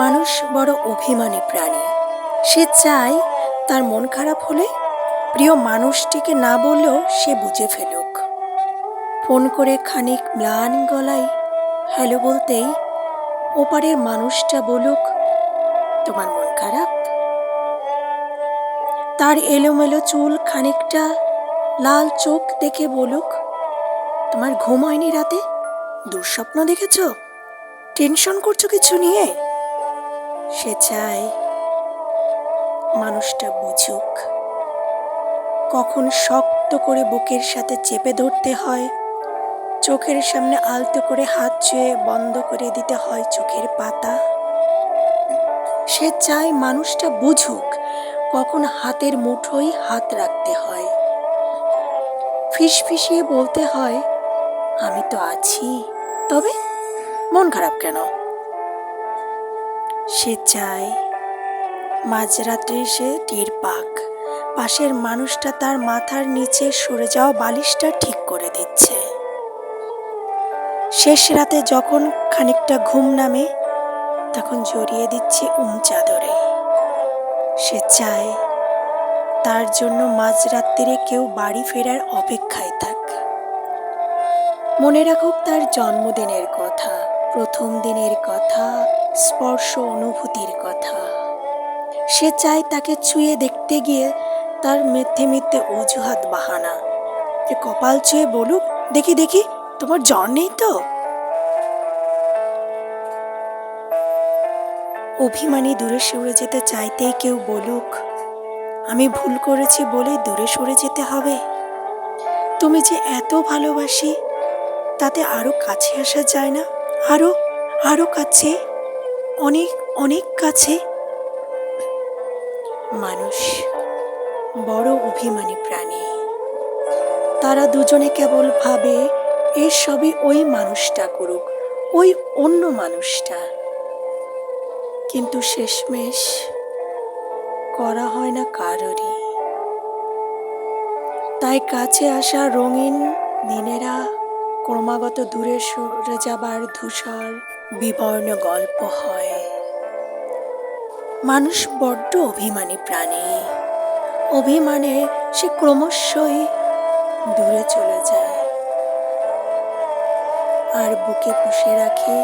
মানুষ বড় অভিমানী প্রাণী। সে চায় তার মন খারাপ হলে প্রিয় মানুষটিকে না বললেও সে বুঝে ফেলুক। ফোন করে খানিক ম্লান গলায় হ্যালো বলতেই ওপারের মানুষটা বলুক, তোমার মন খারাপ? তার এলোমেলো চুল খানিকটা লাল চোখ দেখে বলুক, তোমার ঘুম হয়নি রাতে? দুঃস্বপ্ন দেখেছ? টেনশন করছো কিছু নিয়ে? সে চায় মানুষটা বুঝুক কখন শক্ত করে বুকের সাথে চেপে ধরতে হয়, চোখের সামনে আলতো করে হাত ছুঁয়ে বন্ধ করে দিতে হয় চোখের পাতা। সে চায় মানুষটা বুঝুক কখন হাতের মুঠোয় হাত রাখতে হয়, ফিসফিসিয়ে বলতে হয়, আমি তো আছি, তবে মন খারাপ কেন? সে চায় মাঝরাত্রে সে টের পাক পাশের মানুষটা তার মাথার নিচে সরে যাওয়া বালিশটা ঠিক করে দিচ্ছে। শেষ রাতে যখন খানিকটা ঘুম নামে তখন জড়িয়ে দিচ্ছে চাদরে। সে চায় তার জন্য মাঝরাত্রিরে কেউ বাড়ি ফেরার অপেক্ষায় থাক। মনে রাখুক তার জন্মদিনের কথা, প্রথম দিনের কথা, স্পর্শ অনুভূতির কথা। সে চায় তাকে ছুঁয়ে দেখতে গিয়ে তার মিথ্যে মিথ্যে অজুহাত বাহানা, যে কপাল ছুঁয়ে বলুক, দেখি দেখি তোমার জ্বর নেই তো? অভিমানী দূরে সরে যেতে চাইতেই কেউ বলুক, আমি ভুল করেছি বলেই দূরে সরে যেতে হবে? তুমি যে এত ভালোবাসি তাতে আরো কাছে আসা যায় না? আরো আরো কাছে, অনেক অনেক কাছে। মানুষ বড় অভিমানী প্রাণী। তারা দুজনে কেবল ভাবে এর সবই ওই মানুষটা করুক, ওই অন্য মানুষটা, কিন্তু শেষমেশ করা হয় না কারোরই। তাই কাছে আসা রঙিন দিনেরা ক্রমাগত দূরে সরে যাবার ধূসর বিবর্ণ গল্প হয়। মানুষ বড্ড অভিমানী প্রাণী। অভিমানে সে ক্রমশই দূরে চলে যায় আর বুকে পুষে রাখে